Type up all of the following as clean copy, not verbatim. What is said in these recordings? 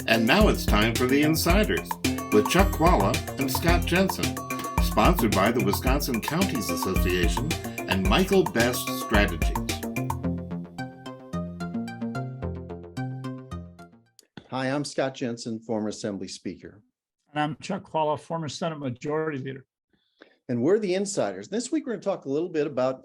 And now it's time for the Insiders with Chuck Chvala and Scott Jensen, sponsored by the Wisconsin Counties Association and Michael Best Strategies. Hi, I'm Scott Jensen, former Assembly Speaker. And I'm Chuck Chvala, former Senate Majority Leader. And we're the Insiders. This week, we're going to talk a little bit about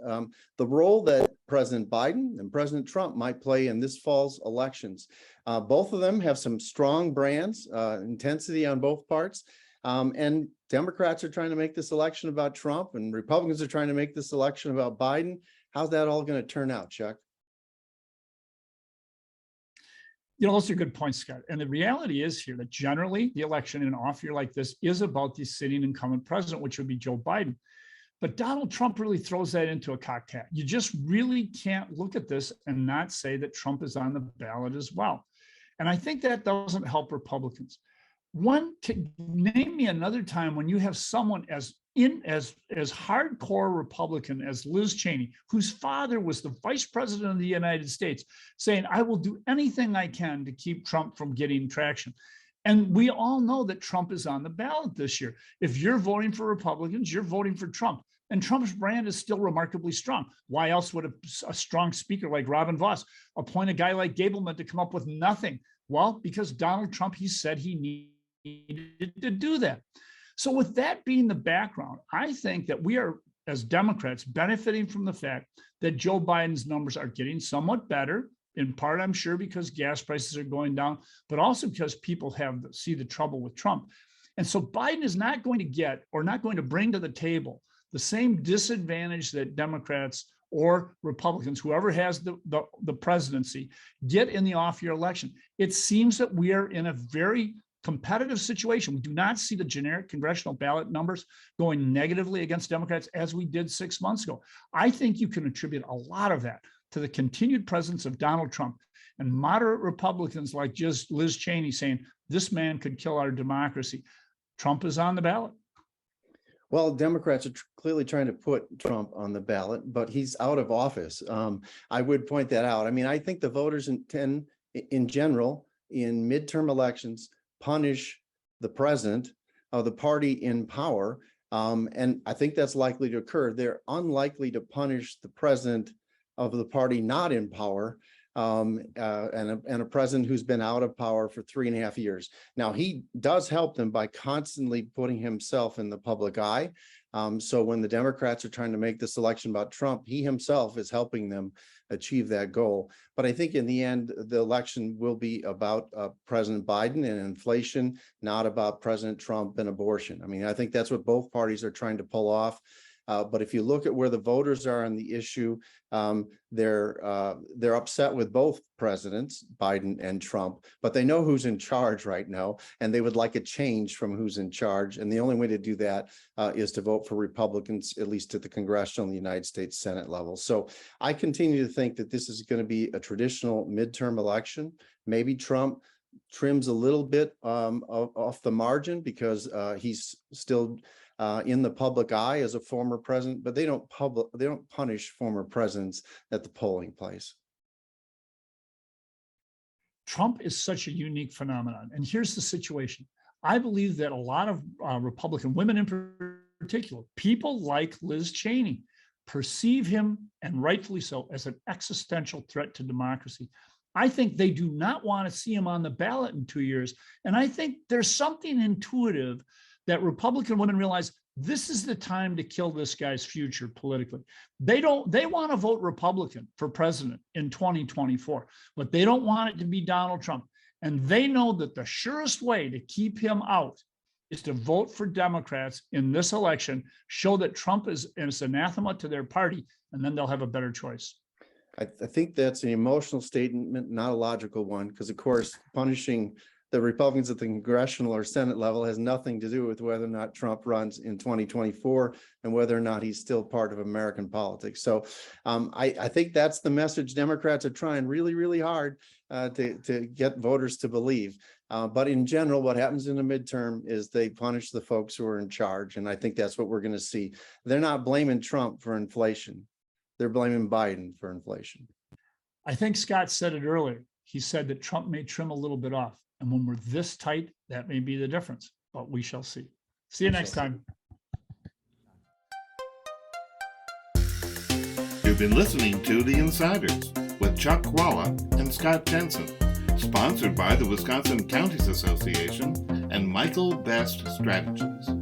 the role that President Biden and President Trump might play in this fall's elections. Both of them have some strong brands, intensity on both parts. And Democrats are trying to make this election about Trump, and Republicans are trying to make this election about Biden. How's that all going to turn out, Chuck? You know, those are good points, Scott. And the reality is here that generally the election in an off year like this is about the sitting incumbent president, which would be Joe Biden. But Donald Trump really throws that into a cocked hat. You just really can't look at this and not say that Trump is on the ballot as well. And I think that doesn't help Republicans. Name me another time when you have someone as hardcore Republican as Liz Cheney, whose father was the vice president of the United States, saying, I will do anything I can to keep Trump from getting traction. And we all know that Trump is on the ballot this year. If you're voting for Republicans, you're voting for Trump. And Trump's brand is still remarkably strong. Why else would a strong speaker like Robin Vos appoint a guy like Gableman to come up with nothing? Well, because Donald Trump, he said he needed to do that. So with that being the background, I think that we are, as Democrats, benefiting from the fact that Joe Biden's numbers are getting somewhat better, in part, I'm sure, because gas prices are going down, but also because people see the trouble with Trump. And so Biden is not going to get, or not going to bring to the table, the same disadvantage that Democrats or Republicans, whoever has the presidency, get in the off-year election. It seems that we are in a very competitive situation. We do not see the generic congressional ballot numbers going negatively against Democrats as we did 6 months ago. I think you can attribute a lot of that to the continued presence of Donald Trump and moderate Republicans like just Liz Cheney saying, this man could kill our democracy. Trump is on the ballot. Well, Democrats are clearly trying to put Trump on the ballot, but he's out of office. I would point that out. I mean, I think the voters in general, in midterm elections, punish the president of the party in power. And I think that's likely to occur. They're unlikely to punish the president of the party not in power, and a president who's been out of power for 3.5 years. Now, he does help them by constantly putting himself in the public eye. So when the Democrats are trying to make this election about Trump, he himself is helping them achieve that goal. But I think in the end, the election will be about President Biden and inflation, not about President Trump and abortion. I mean, I think that's what both parties are trying to pull off. But if you look at where the voters are on the issue, they're upset with both presidents, Biden and Trump, but they know who's in charge right now, and they would like a change from who's in charge. And the only way to do that is to vote for Republicans, at least at the congressional and the United States Senate level. So I continue to think that this is going to be a traditional midterm election. Maybe Trump trims a little bit off the margin because he's still in the public eye as a former president, but they don't punish former presidents at the polling place. Trump is such a unique phenomenon. And here's the situation. I believe that a lot of Republican women in particular, people like Liz Cheney, perceive him, and rightfully so, as an existential threat to democracy. I think they do not want to see him on the ballot in 2 years. And I think there's something intuitive that Republican women realize this is the time to kill this guy's future politically. They want to vote Republican for president in 2024, but they don't want it to be Donald Trump. And they know that the surest way to keep him out is to vote for Democrats in this election, show that Trump is anathema to their party, and then they'll have a better choice. I think that's an emotional statement, not a logical one, because of course, punishing the Republicans at the congressional or Senate level has nothing to do with whether or not Trump runs in 2024 and whether or not he's still part of American politics. So I think that's the message Democrats are trying really, really hard to get voters to believe. But in general, what happens in the midterm is they punish the folks who are in charge. And I think that's what we're going to see. They're not blaming Trump for inflation. They're blaming Biden for inflation. I think Scott said it earlier. He said that Trump may trim a little bit off. And when we're this tight, that may be the difference, but we shall see. See you next time. You've been listening to The Insiders with Chuck Chvala and Scott Jensen, sponsored by the Wisconsin Counties Association and Michael Best Strategies.